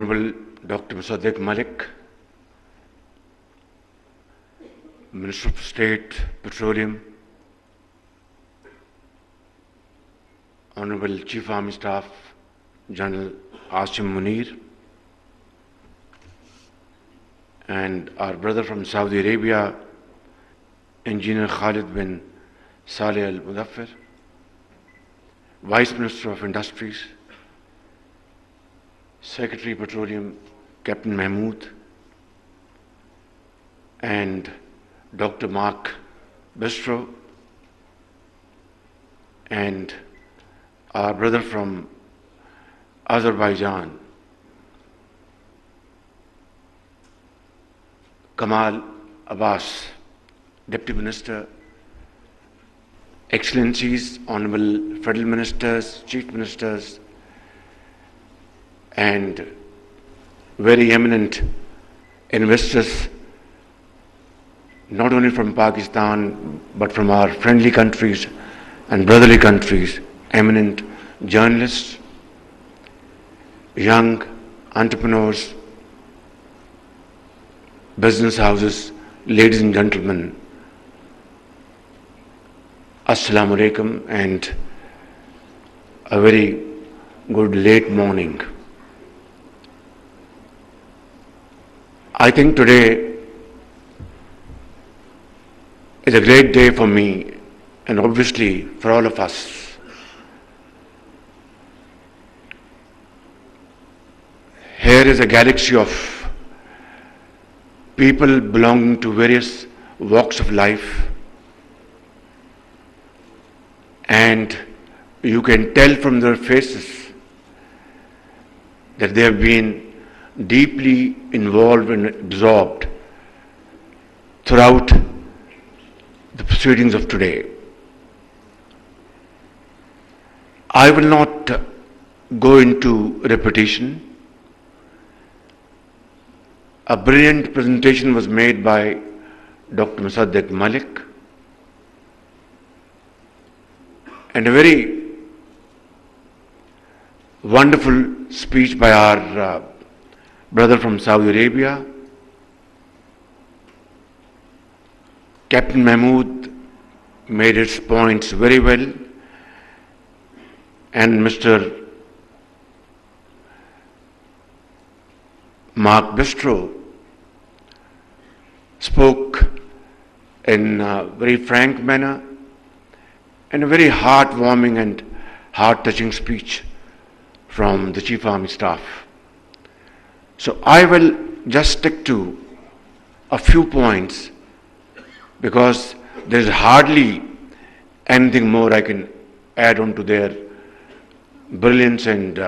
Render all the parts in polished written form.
Honorable Dr. Musaddiq Malik, Minister of State, Petroleum, Honorable Chief Army Staff, General Army Munir, and our brother from Saudi Arabia, Engineer Khalid bin Saleh Al Mudaffir, Vice Minister of Industries, Secretary Petroleum, Captain Mahmood, and Dr. Mark Bistro, and our brother from Azerbaijan, Kamal Abbas, Deputy Minister, Excellencies, Honorable Federal Ministers, Chief Ministers, and very eminent investors, not only from Pakistan, but from our friendly countries and brotherly countries, eminent journalists, young entrepreneurs, business houses, ladies and gentlemen, Assalamu alaikum, and a very good late morning. I think today is a great day for me and obviously for all of us. Here is a galaxy of people belonging to various walks of life, and you can tell from their faces that they have been deeply involved and absorbed throughout the proceedings of today. I will not go into repetition. A brilliant presentation was made by Dr. Musaddiq Malik, and a very wonderful speech by our brother from Saudi Arabia. Captain Mahmood made his points very well, and Mr. Mark Bistro spoke in a very frank manner and a very heartwarming and heart-touching speech from the Chief Army Staff. So I will just stick to a few points because there is hardly anything more I can add on to their brilliance and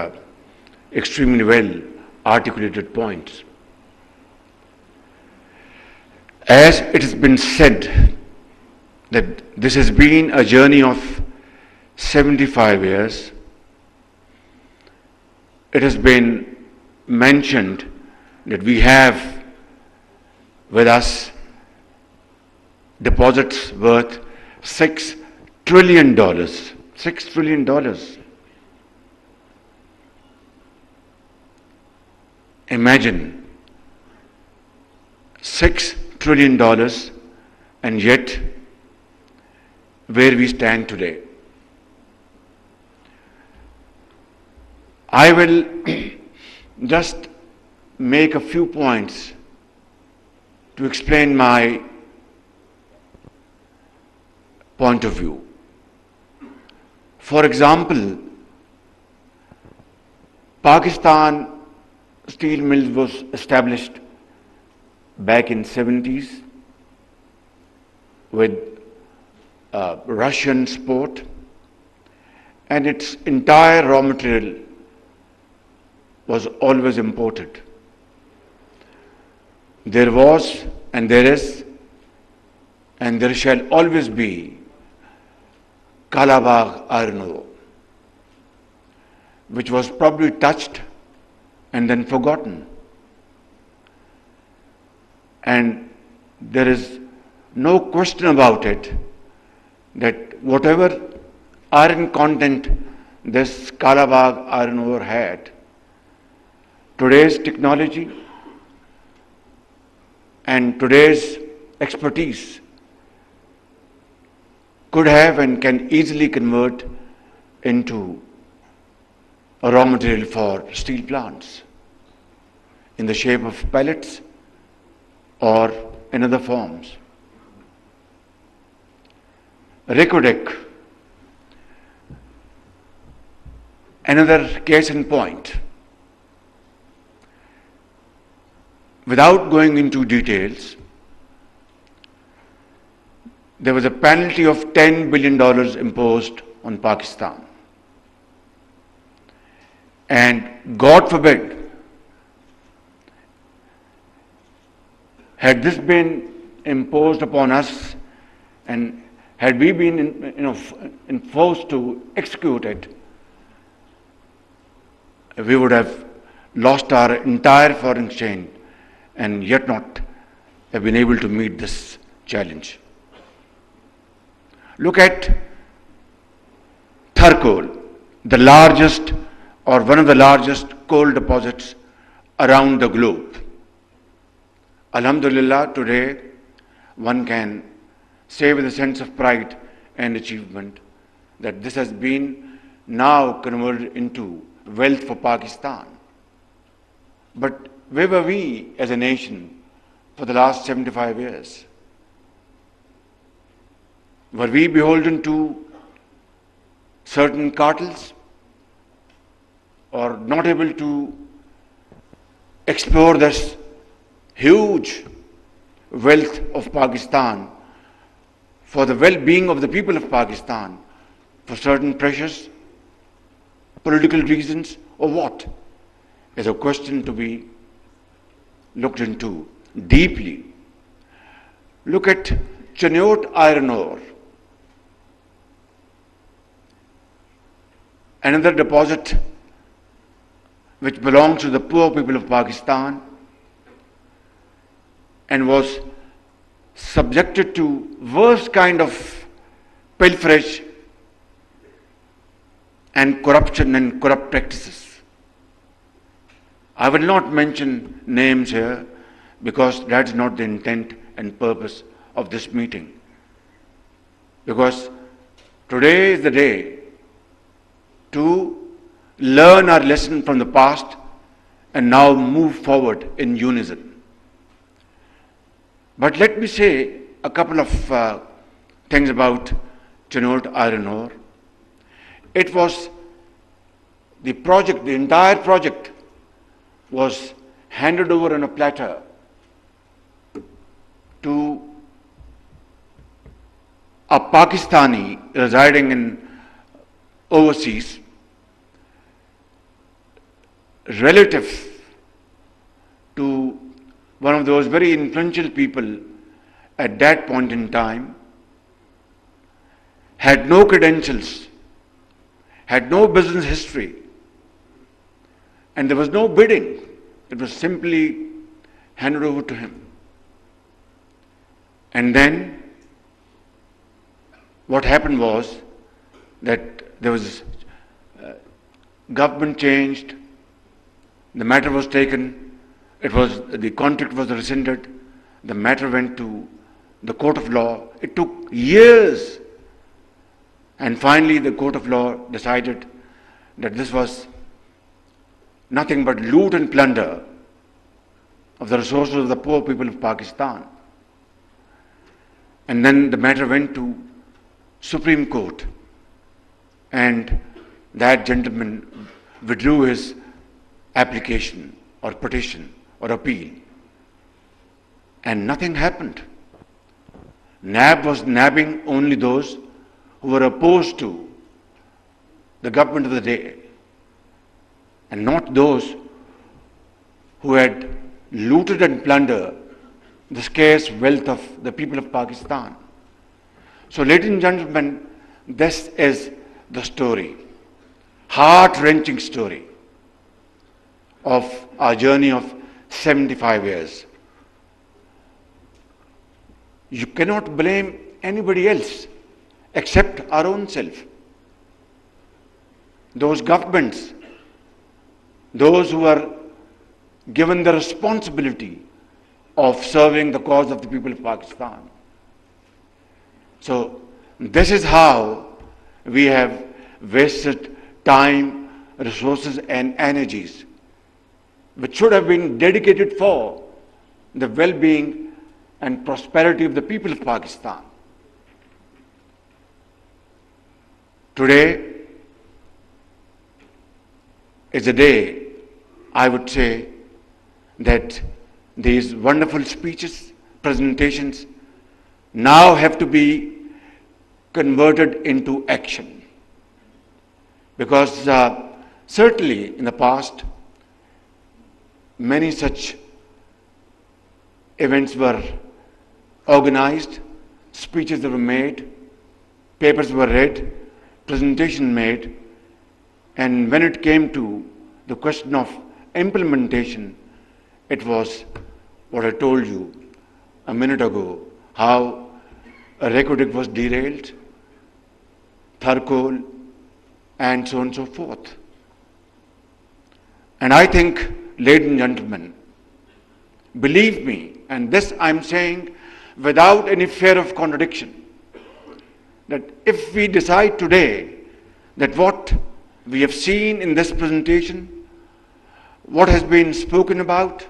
extremely well articulated points. As it has been said that this has been a journey of 75 years, it has been mentioned that we have with us deposits worth $6 trillion. $6 trillion. Imagine $6 trillion, and yet where we stand today. I will just make a few points to explain my point of view. For example, Pakistan Steel Mills was established back in 70s with Russian support, and its entire raw material was always imported. There was, and there is, and there shall always be Kalabagh iron ore, which was probably touched and then forgotten. And there is no question about it that whatever iron content this Kalabagh iron ore had, today's technology and today's expertise could have and can easily convert into a raw material for steel plants in the shape of pellets or in other forms. Ricodec, another case in point. Without going into details, there was a penalty of $10 billion imposed on Pakistan. And God forbid, had this been imposed upon us and had we been enforced to execute it, we would have lost our entire foreign exchange and yet not have been able to meet this challenge. Look at Tharkol, the largest or one of the largest coal deposits around the globe. Alhamdulillah, today one can say with a sense of pride and achievement that this has been now converted into wealth for Pakistan. But where were we as a nation for the last 75 years? Were we beholden to certain cartels or not able to explore this huge wealth of Pakistan for the well-being of the people of Pakistan for certain pressures, political reasons, or what? Is a question to be looked into deeply. Look at Cheniot iron ore, another deposit which belongs to the poor people of Pakistan and was subjected to worst kind of pilferage and corruption and corrupt practices. I will not mention names here because that is not the intent and purpose of this meeting. Because today is the day to learn our lesson from the past and now move forward in unison. But let me say a couple of things about Cheniot iron ore. It was the project, the entire project was handed over on a platter to a Pakistani residing in overseas, relative to one of those very influential people at that point in time, had no credentials, had no business history, and there was no bidding. It was simply handed over to him. And then what happened was that there was government changed, the matter was taken, the contract was rescinded, the matter went to the court of law. It took years, and finally the court of law decided that this was nothing but loot and plunder of the resources of the poor people of Pakistan. And then the matter went to Supreme Court, and that gentleman withdrew his application or petition or appeal, and nothing happened. NAB was nabbing only those who were opposed to the government of the day, and not those who had looted and plundered the scarce wealth of the people of Pakistan. So, ladies and gentlemen, this is the story, heart-wrenching story of our journey of 75 years. You cannot blame anybody else except our own self. Those governments, those who are given the responsibility of serving the cause of the people of Pakistan. So this is how we have wasted time, resources and energies which should have been dedicated for the well-being and prosperity of the people of Pakistan. Today is a day, I would say, that these wonderful speeches, presentations now have to be converted into action. Because certainly in the past, many such events were organized, speeches were made, papers were read, presentation made, and when it came to the question of implementation, it was what I told you a minute ago, how a record was derailed, Tharkol, and so on and so forth. And I think, ladies and gentlemen, believe me, and this I'm saying without any fear of contradiction, that if we decide today that what we have seen in this presentation, what has been spoken about,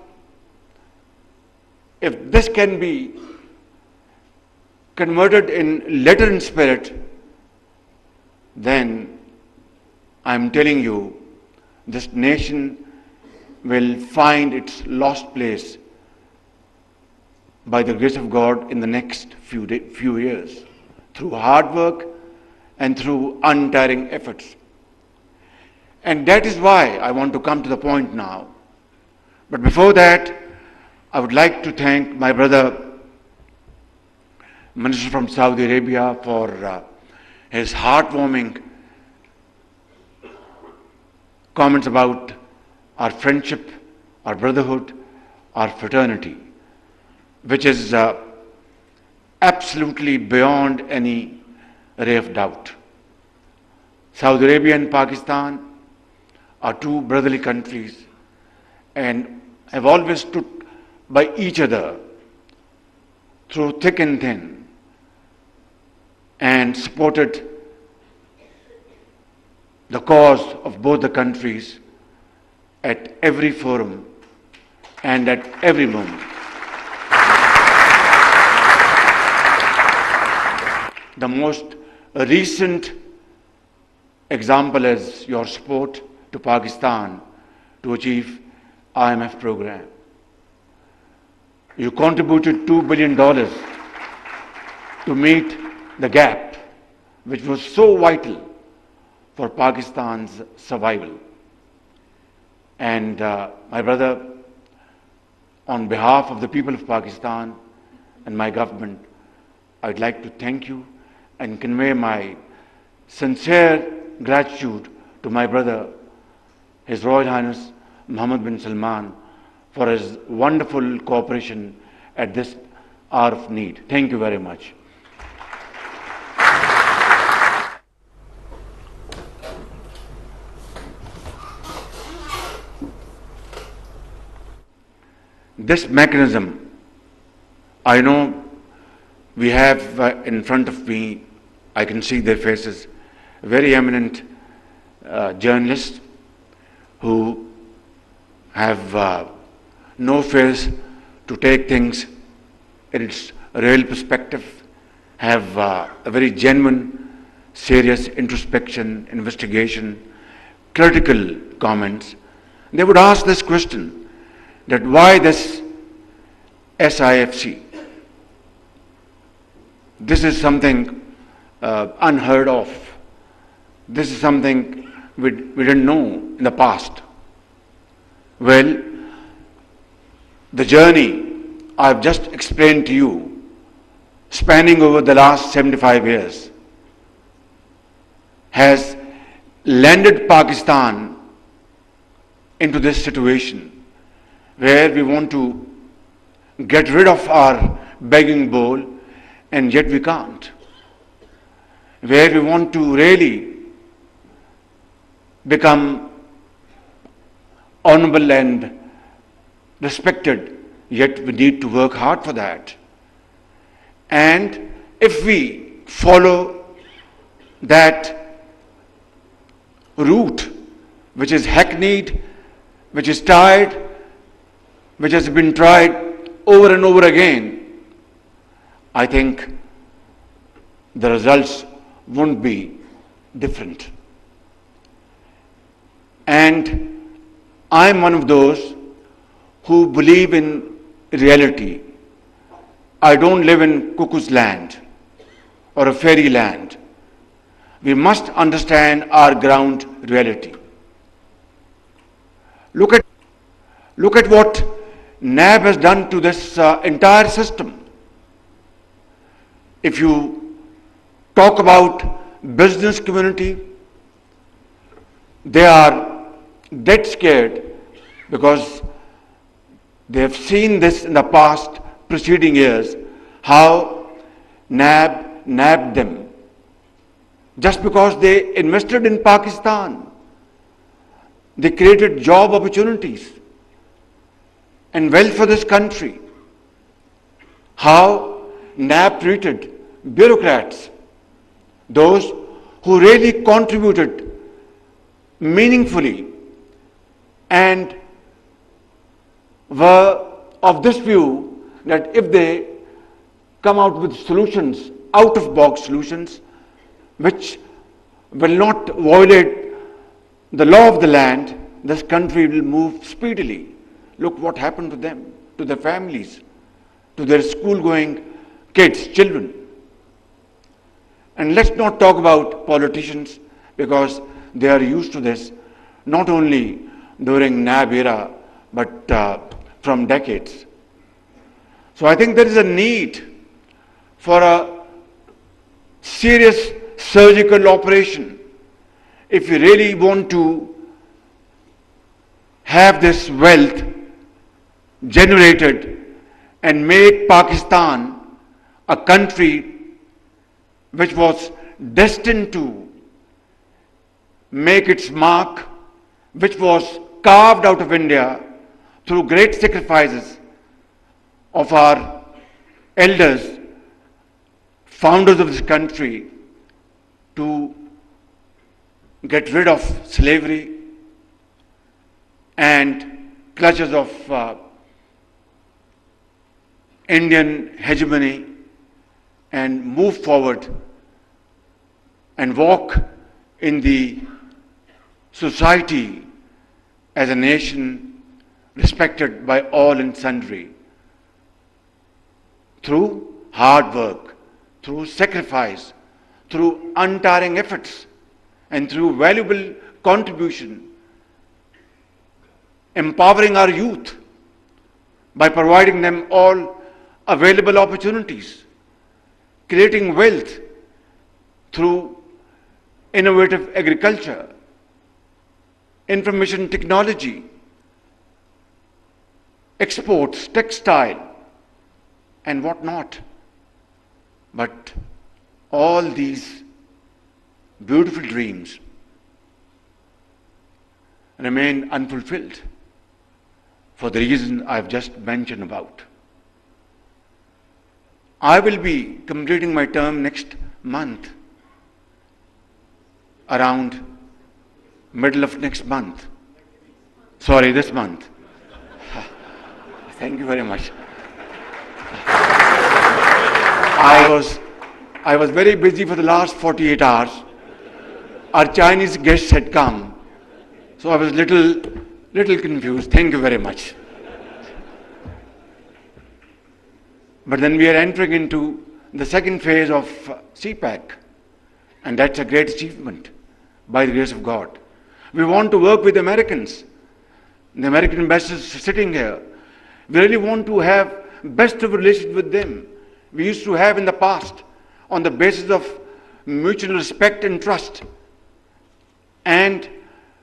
if this can be converted in letter and spirit, then I'm telling you, this nation will find its lost place by the grace of God in the next few years, through hard work and through untiring efforts. And that is why I want to come to the point now. But before that, I would like to thank my brother, Minister from Saudi Arabia, for his heartwarming comments about our friendship, our brotherhood, our fraternity, which is absolutely beyond any ray of doubt. Saudi Arabia and Pakistan are two brotherly countries and have always stood by each other through thick and thin and supported the cause of both the countries at every forum and at every moment. The most recent example is your support to Pakistan to achieve IMF program. You contributed $2 billion to meet the gap, which was so vital for Pakistan's survival. And my brother, on behalf of the people of Pakistan and my government, I'd like to thank you and convey my sincere gratitude to my brother, His Royal Highness Mohammed bin Salman, for his wonderful cooperation at this hour of need. Thank you very much. This mechanism, I know we have in front of me, I can see their faces, very eminent journalists who have no fears to take things in its real perspective, have a very genuine, serious introspection, investigation, critical comments. They would ask this question, that why this SIFC? This is something unheard of. This is something we didn't know in the past. Well, the journey I've just explained to you, spanning over the last 75 years, has landed Pakistan into this situation where we want to get rid of our begging bowl and yet we can't. Where we want to really become honorable and respected, yet we need to work hard for that. And if we follow that route, which is hackneyed, which is tired, which has been tried over and over again, I think the results won't be different. And I'm one of those who believe in reality. I don't live in cuckoo's land or a fairy land. We must understand our ground reality. Look at what NAB has done to this entire system. If you talk about business community, they are dead scared because they have seen this in the past preceding years, how NAB nabbed them just because they invested in Pakistan. They created job opportunities and wealth for this country. How NAB treated bureaucrats, those who really contributed meaningfully and were of this view that if they come out with solutions, out-of-box solutions, which will not violate the law of the land, this country will move speedily. Look what happened to them, to their families, to their school-going kids, children. And let's not talk about politicians because they are used to this, not only during NAB era, but from decades. So I think there is a need for a serious surgical operation if we really want to have this wealth generated and make Pakistan a country which was destined to make its mark, which was carved out of India through great sacrifices of our elders, founders of this country, to get rid of slavery and clutches of Indian hegemony and move forward and walk in the society as a nation respected by all and sundry through hard work, through sacrifice, through untiring efforts, and through valuable contribution, empowering our youth by providing them all available opportunities, creating wealth through innovative agriculture, information technology, exports, textile, and what not. But all these beautiful dreams remain unfulfilled for the reason I've just mentioned about. I will be completing my term next month, around middle of next month. Sorry, this month. Thank you very much. I was very busy for the last 48 hours. Our Chinese guests had come, so I was little confused. Thank you very much. But then we are entering into the second phase of CPAC, and that's a great achievement by the grace of God. We want to work with Americans. The American ambassadors sitting here. We really want to have best of relations with them. We used to have in the past on the basis of mutual respect and trust, and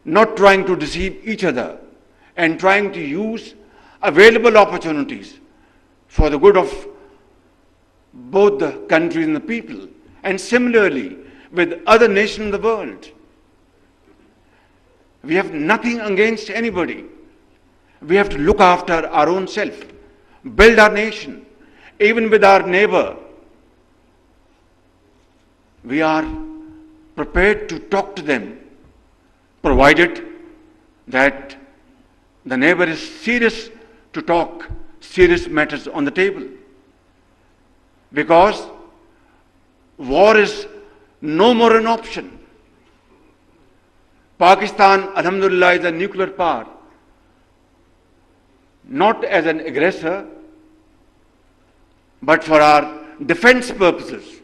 not trying to deceive each other and trying to use available opportunities for the good of both the countries and the people, and similarly with other nations in the world. We have nothing against anybody. We have to look after our own self, build our nation. Even with our neighbor, we are prepared to talk to them, provided that the neighbor is serious to talk serious matters on the table. Because war is no more an option. Pakistan, alhamdulillah, is a nuclear power, not as an aggressor, but for our defense purposes.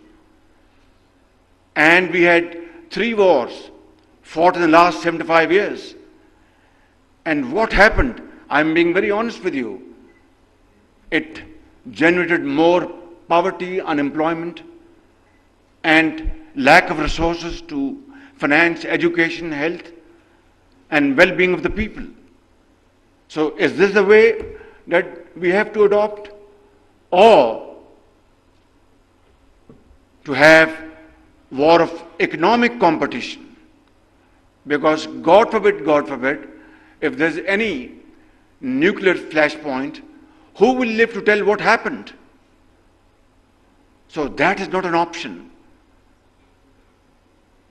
And we had 3 wars fought in the last 75 years. And what happened? I'm being very honest with you. It generated more poverty, unemployment, and lack of resources to finance education, health, and well-being of the people. So is this the way that we have to adopt? Or to have war of economic competition? Because God forbid, if there's any nuclear flashpoint, who will live to tell what happened? So that is not an option.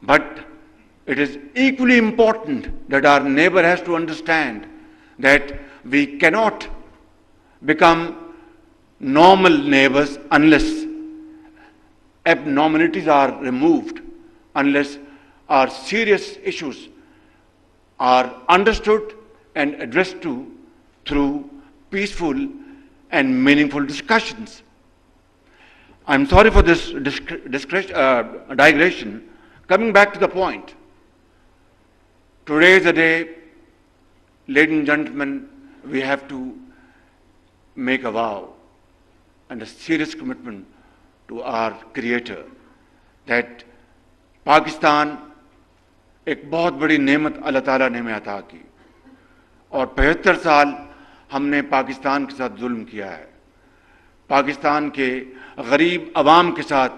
But it is equally important that our neighbor has to understand that we cannot become normal neighbors unless abnormalities are removed, unless our serious issues are understood and addressed through peaceful and meaningful discussions. I'm sorry for this digression. Coming back to the point, today is a day, ladies and gentlemen, we have to make a vow and a serious commitment to our Creator that Pakistan ایک بہت بڑی نعمت اللہ تعالیٰ نے ہمیں عطا کی، اور 75 سال ہم نے پاکستان کے ساتھ ظلم کیا ہے، پاکستان کے غریب عوام کے ساتھ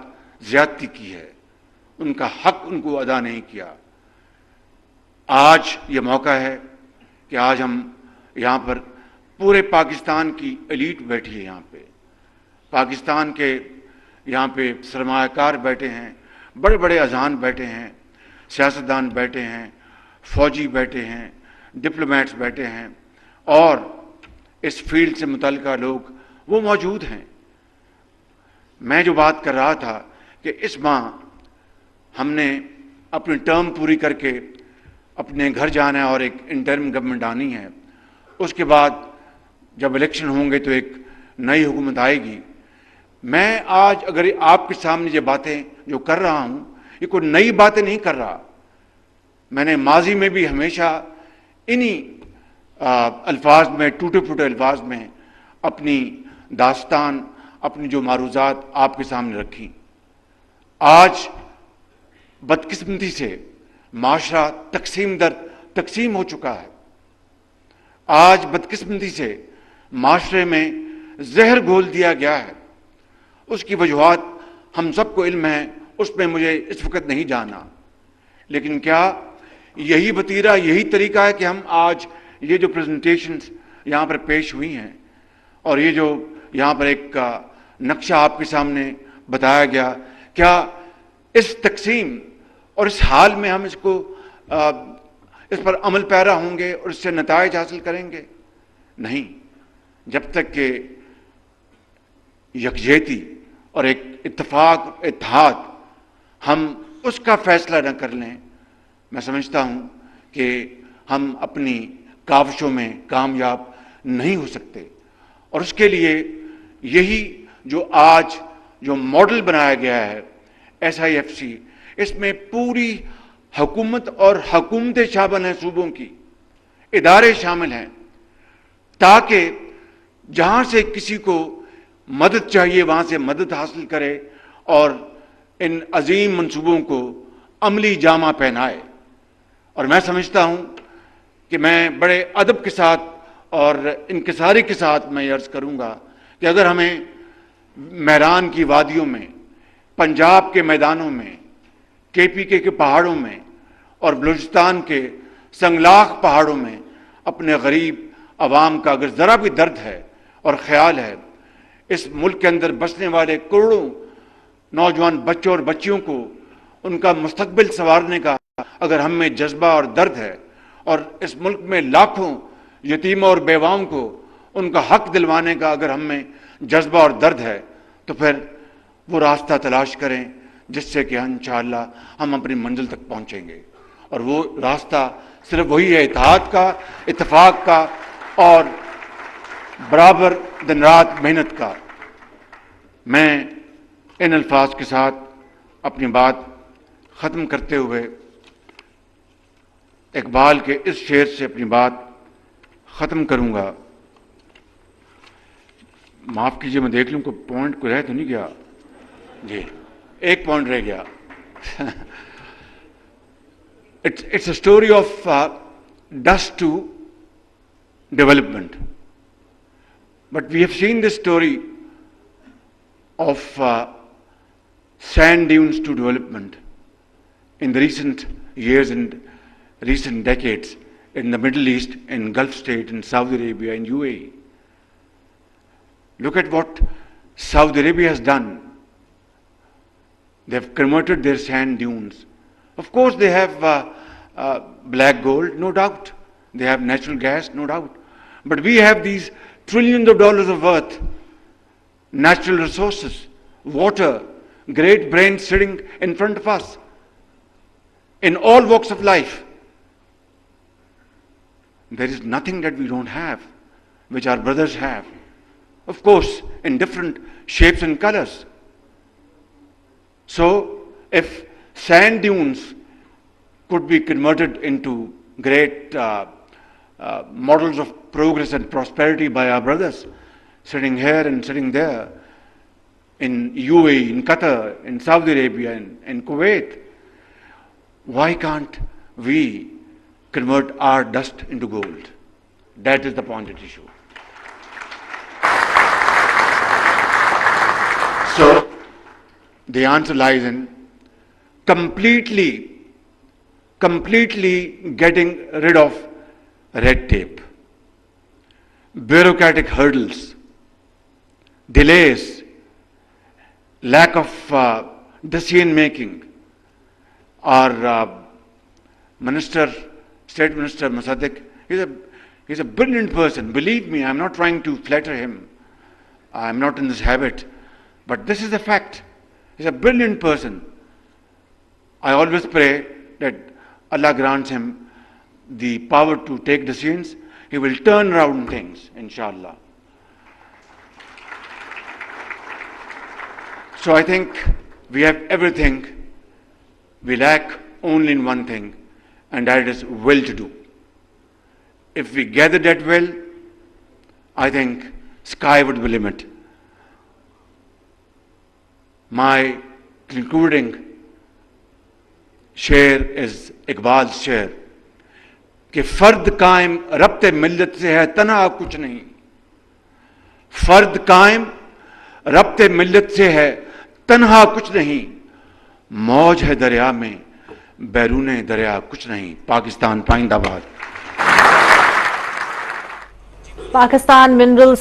زیادتی کی ہے، ان کا حق ان کو ادا نہیں کیا۔ آج یہ موقع ہے کہ آج ہم یہاں پر پورے پاکستان کی ایلیٹ بیٹھی ہے، یہاں پہ پاکستان کے یہاں پہ سرمایہ کار بیٹھے ہیں، بڑے بڑے اذہان بیٹھے ہیں، سیاستدان بیٹھے ہیں، فوجی بیٹھے ہیں، ڈپلومیٹس بیٹھے ہیں، اور اس فیلڈ سے متعلقہ لوگ وہ موجود ہیں۔ میں جو بات کر رہا تھا کہ اس ماہ ہم نے اپنی ٹرم پوری کر کے اپنے گھر جانا ہے اور ایک انٹرم گورنمنٹ آنی ہے، اس کے بعد جب الیکشن ہوں گے تو ایک نئی حکومت آئے گی۔ میں آج اگر آپ کے سامنے یہ باتیں جو کر رہا ہوں، یہ کوئی نئی باتیں نہیں کر رہا، میں نے ماضی میں بھی ہمیشہ انہی الفاظ میں، ٹوٹے پھوٹے الفاظ میں اپنی داستان، اپنی جو معروضات آپ کے سامنے رکھی۔ آج بدقسمتی سے معاشرہ تقسیم ہو چکا ہے، آج بدقسمتی سے معاشرے میں زہر گھول دیا گیا ہے۔ اس کی وجوہات ہم سب کو علم ہے، اس میں مجھے اس وقت نہیں جانا، لیکن کیا یہی وتیرہ، یہی طریقہ ہے کہ ہم آج یہ جو پریزنٹیشنز یہاں پر پیش ہوئی ہیں اور یہ جو یہاں پر ایک نقشہ آپ کے سامنے بتایا گیا، کیا اس تقسیم اور اس حال میں ہم اس پر عمل پیرا ہوں گے اور اس سے نتائج حاصل کریں گے؟ نہیں، جب تک کہ یکجہتی اور ایک اتفاق، اتحاد ہم اس کا فیصلہ نہ کر لیں، میں سمجھتا ہوں کہ ہم اپنی کاوشوں میں کامیاب نہیں ہو سکتے۔ اور اس کے لیے یہی جو آج جو ماڈل بنایا گیا ہے SIFC، اس میں پوری حکومت اور حکومتیں شامل ہیں، صوبوں کی ادارے شامل ہیں، تاکہ جہاں سے کسی کو مدد چاہیے وہاں سے مدد حاصل کرے اور ان عظیم منصوبوں کو عملی جامہ پہنائے۔ اور میں سمجھتا ہوں کہ میں بڑے ادب کے ساتھ اور انکساری کے ساتھ میں عرض کروں گا کہ اگر ہمیں میران کی وادیوں میں، پنجاب کے میدانوں میں، KPK کے پہاڑوں میں اور بلوچستان کے سنگلاخ پہاڑوں میں اپنے غریب عوام کا اگر ذرا بھی درد ہے اور خیال ہے اس ملک کے اندر بسنے والے کروڑوں نوجوان بچوں اور بچیوں کو ان کا مستقبل سنوارنے کا اگر ہم میں جذبہ اور درد ہے، اور اس ملک میں لاکھوں یتیموں اور بیواؤں کو ان کا حق دلوانے کا اگر ہم میں جذبہ اور درد ہے، تو پھر وہ راستہ تلاش کریں جس سے کہ انشاءاللہ ہم اپنی منزل تک پہنچیں گے. اور وہ راستہ صرف وہی ہے اتحاد کا، اتفاق کا اور برابر دن رات محنت کا. میں ان الفاظ کے ساتھ اپنی بات ختم کرتے ہوئے اقبال کے اس شعر سے اپنی بات ختم کروں گا. معاف کیجئے میں دیکھ لوں کوئی پوائنٹ کوئی رہ تو نہیں گیا. جی ایک پوائنٹ رہ گیا. It's a story of dust to development. But we have seen this story of sand dunes to development in the recent years and recent decades in the Middle East, in Gulf State, in Saudi Arabia, in UAE. Look at what Saudi Arabia has done. They have converted their sand dunes. Of course, they have black gold, no doubt. They have natural gas, no doubt. But we have these trillions of dollars of worth, natural resources, water, great brains sitting in front of us in all walks of life. There is nothing that we don't have, which our brothers have. Of course, in different shapes and colors. So, if sand dunes could be converted into great models of progress and prosperity by our brothers, sitting here and sitting there, in UAE, in Qatar, in Saudi Arabia, in Kuwait, why can't we convert our dust into gold? That is the pointed issue. So, the answer lies in completely getting rid of red tape, bureaucratic hurdles, delays, lack of decision making. Our State Minister Musaddiq, he's a brilliant person. Believe me, I'm not trying to flatter him. I'm not in this habit. But this is a fact. He's a brilliant person. I always pray that Allah grants him the power to take decisions. He will turn around things, inshallah. So I think we have everything. We lack only in one thing, and that is will to do. If we gather that will, I think sky would be the limit. My concluding शेर is Iqbal शेर कि फर्द कायम रब्ते मिल्लत से है तन्हा कुछ नहीं. फर्द कायम रब्ते मिल्लत से है तन्हा कुछ नहीं. मौज है दरिया में बैरूने दरिया कुछ नहीं. पाकिस्तान पाइंदाबाद. पाकिस्तान मिनरल